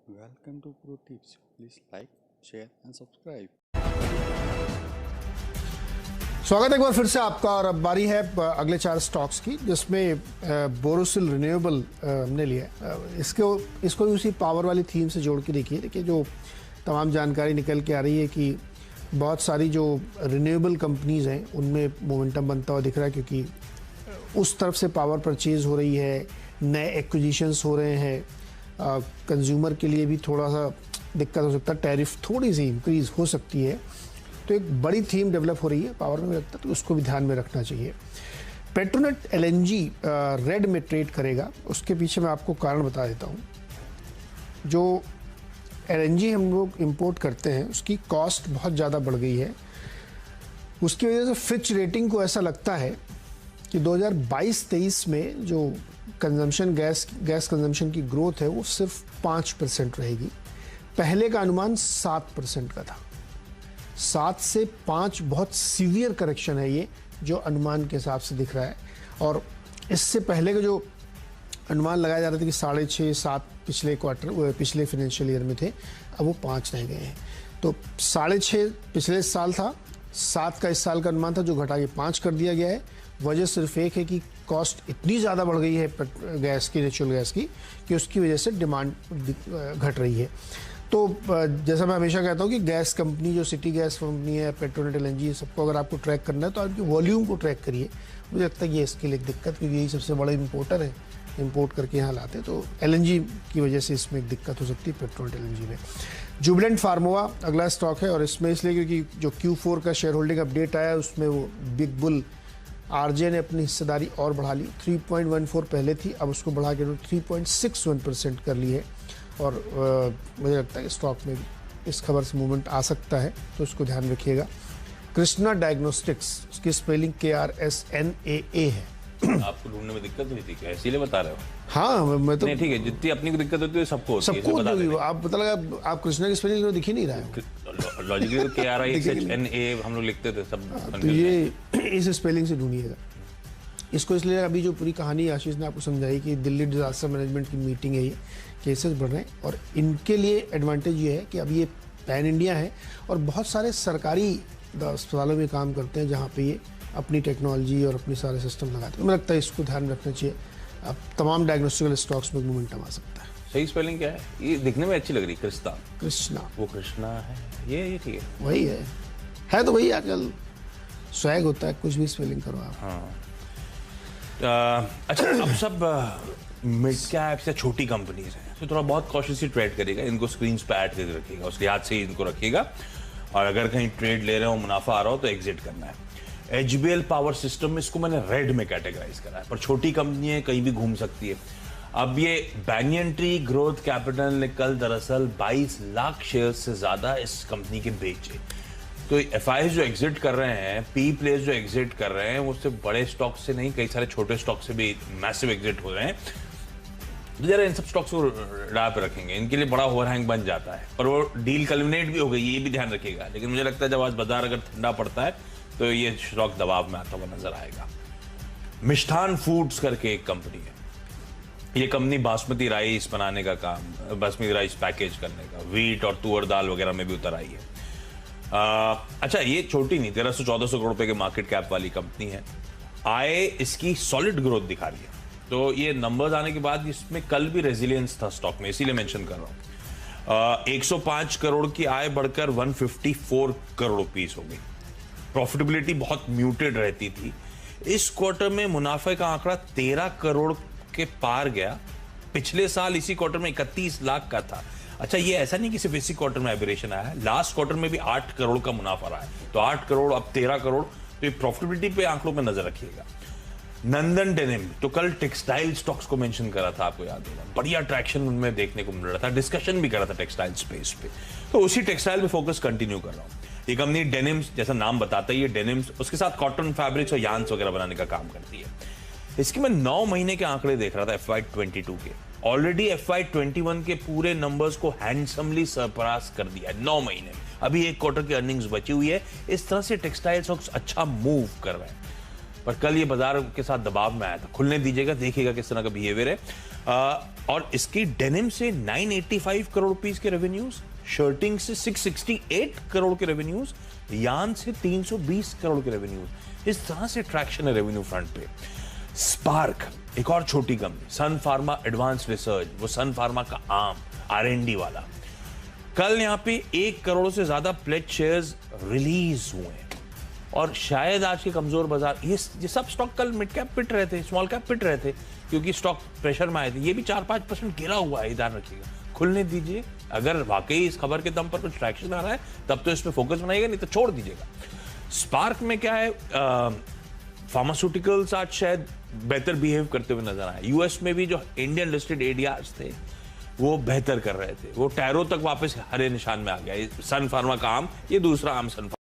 Welcome to Pro Tips. Please like, share and subscribe. स्वागत है एक बार फिर से आपका। और अब बारी है अगले 4 स्टॉक्स की, जिसमें बोरोसिल रिन्यूएबल हमने लिया है। इसको उसी पावर वाली थीम से जोड़ के देखिए जो तमाम जानकारी निकल के आ रही है कि बहुत सारी जो रिन्यूएबल कंपनीज हैं उनमें मोमेंटम बनता हुआ दिख रहा है, क्योंकि उस तरफ से पावर परचेज हो रही है, नए एक्विजिशंस हो रहे हैं। कंज्यूमर के लिए भी थोड़ा सा दिक्कत हो सकता है, टैरिफ थोड़ी सी इंक्रीज हो सकती है, तो एक बड़ी थीम डेवलप हो रही है पावर में लगता है, तो उसको भी ध्यान में रखना चाहिए। पेट्रोनेट एलएनजी रेड में ट्रेड करेगा, उसके पीछे मैं आपको कारण बता देता हूँ। जो एलएनजी हम लोग इंपोर्ट करते हैं उसकी कॉस्ट बहुत ज़्यादा बढ़ गई है। उसकी वजह से फिच रेटिंग को ऐसा लगता है कि 2022-23 में जो कंजम्पशन गैस कंजम्पशन की ग्रोथ है वो सिर्फ 5% रहेगी। पहले का अनुमान 7% का था। 7 से 5 बहुत सीवियर करेक्शन है ये, जो अनुमान के हिसाब से दिख रहा है। और इससे पहले का जो अनुमान लगाया जा रहा था कि 6.5-7 पिछले फाइनेंशियल ईयर में थे, अब वो 5 रह गए हैं। तो 6.5 पिछले साल था, 7 का इस साल का अनुमान था, जो घटा के 5 कर दिया गया है। वजह सिर्फ एक है कि कॉस्ट इतनी ज़्यादा बढ़ गई है गैस की, नेचुरल गैस की, कि उसकी वजह से डिमांड घट रही है। तो जैसा मैं हमेशा कहता हूँ कि गैस कंपनी जो सिटी गैस कंपनी है, पेट्रोनेट एलएनजी, सबको अगर आपको ट्रैक करना है तो आपकी वॉल्यूम को ट्रैक करिए। मुझे लगता है ये इसके लिए एक दिक्कत, क्योंकि यही सबसे बड़ा इंपोर्टर है, इंपोर्ट करके यहाँ लाते हैं, तो एलएनजी की वजह से इसमें एक दिक्कत हो सकती है पेट्रोनेट एलएनजी में। जुबिलेंट फार्मोवा अगला स्टॉक है, और इसमें इसलिए क्योंकि जो Q4 का शेयर होल्डिंग अपडेट आया उसमें वो बिग बुल आरजे ने अपनी हिस्सेदारी और बढ़ा ली। 3.14 पहले थी, अब उसको बढ़ा के 3.61% कर ली है। और मुझे लगता है कि स्टॉक में इस खबर से मूवमेंट आ सकता है, तो उसको ध्यान रखिएगा। कृष्णा डायग्नोस्टिक्स, उसकी स्पेलिंग KRSNAA है। आपको ढूंढने में दिक्कत हुई थी क्या, इसीलिए बता रहे हो? हाँ, मैं तो नहीं, ठीक है, जितनी अपनी को दिक्कत होती है सबको होती है, आप पता लगा आप कृष्णा की स्पेलिंग दिख ही नहीं रहा है। लॉजिकली तो KRISHNA हम लोग लिखते थे सब। तो ये इस स्पेलिंग से ढूंढिएगा इसको। इसलिए अभी जो पूरी कहानी आशीष ने आपको समझाई कि दिल्ली डिजास्टर मैनेजमेंट की मीटिंग है, ये केसेस बढ़ रहे हैं, और इनके लिए एडवांटेज ये है कि अब ये पैन इंडिया है और बहुत सारे सरकारी अस्पतालों में काम करते हैं, जहाँ पे ये अपनी टेक्नोलॉजी और अपने सारे सिस्टम लगाते हैं। मुझे लगता है इसको ध्यान रखना चाहिए। अब तमाम डायग्नोस्टिकल स्टॉक्स में मोमेंटम आ सकता है। सही स्पेलिंग क्या है? ये दिखने में अच्छी लग रही, कृष्णा। वो कृष्णा है, ये ठीक है, वही है तो वही आजकल स्वैग होता है, कुछ भी स्पेलिंग करो आप। हाँ। अच्छा, अब सब मिड कैप्स या छोटी कंपनीज हैं, तो थोड़ा बहुत कॉशियसली ट्रेड करेगा, इनको स्क्रीन पे ऐड करके रखिएगा, उसके हाथ से ही इनको रखिएगा, और अगर कहीं ट्रेड ले रहे हो, मुनाफा आ रहा हो तो एग्जिट करना है। HBL पावर सिस्टम में इसको मैंने रेड में कैटेगराइज करा है, पर छोटी कंपनी है, कहीं भी घूम सकती है। अब ये बैंयन ट्री ग्रोथ कैपिटल ने कल दरअसल 22 लाख शेयर से ज्यादा इस कंपनी के बेचे। तो FIs जो एग्जिट कर रहे हैं, पी प्लेस जो एग्जिट कर रहे हैं, वो सिर्फ बड़े स्टॉक से नहीं, कई सारे छोटे स्टॉक से भी मैसिव एग्जिट हो रहे हैं। तो जरा इन सब स्टॉक्स को राह पे रखेंगे, इनके लिए बड़ा ओवरहैंग बन जाता है, पर वो डील कल्मिनेट भी हो गई, ये भी ध्यान रखिएगा। लेकिन मुझे लगता है जब आज बाजार अगर ठंडा पड़ता है तो ये स्टॉक दबाव में आता हुआ नजर आएगा। मिष्ठान फूड्स करके एक कंपनी है, ये कंपनी बासमती राइस बनाने का काम, बासमती राइस पैकेज करने का, व्हीट और तुअर दाल वगैरह में भी उतर आई है। अच्छा, ये छोटी नहीं, 1300-1400 करोड़ रुपए के मार्केट कैप वाली कंपनी है। आय इसकी सॉलिड ग्रोथ दिखा रही है, तो ये नंबर्स आने के बाद इसमें कल भी रेजिलियंस था स्टॉक में, इसीलिए मेंशन कर रहा हूं। 105 करोड़ की आय बढ़कर 154 करोड़ रुपीस हो गई। प्रॉफिटेबिलिटी बहुत म्यूटेड रहती थी। इस क्वार्टर में मुनाफे का आंकड़ा 13 करोड़ के पार गया। पिछले साल इसी क्वार्टर में 31 लाख का था। अच्छा, ये ऐसा नहीं कि सिर्फ इसी क्वार्टर में एबरेशन आया है, लास्ट क्वार्टर में भी 8 करोड़ का मुनाफा रहा है, तो 8 करोड़ अब 13 करोड़, तो ये प्रॉफिटेबिलिटी पे आंकड़ों में नजर रखिएगा। नंदन डेनिम, तो कल टेक्सटाइल स्टॉक्स को मेंशन करा था, आपको याद होगा, बढ़िया ट्रैक्शन उनमें देखने को मिल रहा था, डिस्कशन भी करा था टेक्सटाइल स्पेस पे, तो उसी टेक्सटाइल पे फोकस कंटिन्यू कर रहा हूं। ये कंपनी डेनिम्स, जैसा नाम बताता है, ये डेनिम्स, उसके साथ कॉटन फैब्रिक्स और यान्स वगैरह बनाने का काम करती है। इसके मैं 9 महीने के आंकड़े देख रहा था FY22 के, ऑलरेडी FY21 के पूरे नंबर्स को हैंडसमली सरपास कर दिया है 9 महीने में। अभी एक क्वार्टर की अर्निंग्स बची हुई है। इस तरह से टेक्सटाइल स्टॉक्स अच्छा मूव कर रहे हैं। पर कल ये बाजार के साथ दबाव में आया था। खुलने दीजिएगा, देखिएगा किस तरह का बिहेवियर है। और इसकी डेनिम से 985 करोड़ रुपीस के रेवेन्यूज, शर्टिंग से 668 करोड़ के रेवेन्यूज, यान से 320 करोड़ के रेवेन्यूज। इस तरह से ट्रैक्शन है रेवेन्यू फ्रंट पे। स्पार्क, एक और छोटी कंपनी, सन फार्मा एडवांस रिसर्च, वो सन फार्मा का आम R&D वाला, कल यहां पे 1 करोड़ से ज्यादा प्लेज शेयर्स रिलीज हुए हैं। और शायद आज के कमजोर बाजार, ये सब स्टॉक कल मिड कैप पिट रहे थे, स्मॉल कैप पिट रहे थे, क्योंकि स्टॉक प्रेशर में आए थे। ये भी 4-5% गिरा हुआ है, ध्यान रखिएगा। खुलने दीजिए, अगर वाकई इस खबर के दम पर कुछ ट्रैक्शन आ रहा है तब तो इस पे फोकस बनाइएगा, नहीं तो छोड़ दीजिएगा। स्पार्क में क्या है, फार्मास्यूटिकल्स आज शायद बेहतर बिहेव करते हुए नजर आए। यूएस में भी जो इंडियन लिस्टेड एडीआर्स थे वो बेहतर कर रहे थे, वो टैरो तक वापस हरे निशान में आ गया। सन फार्मा का आम, ये दूसरा आम सन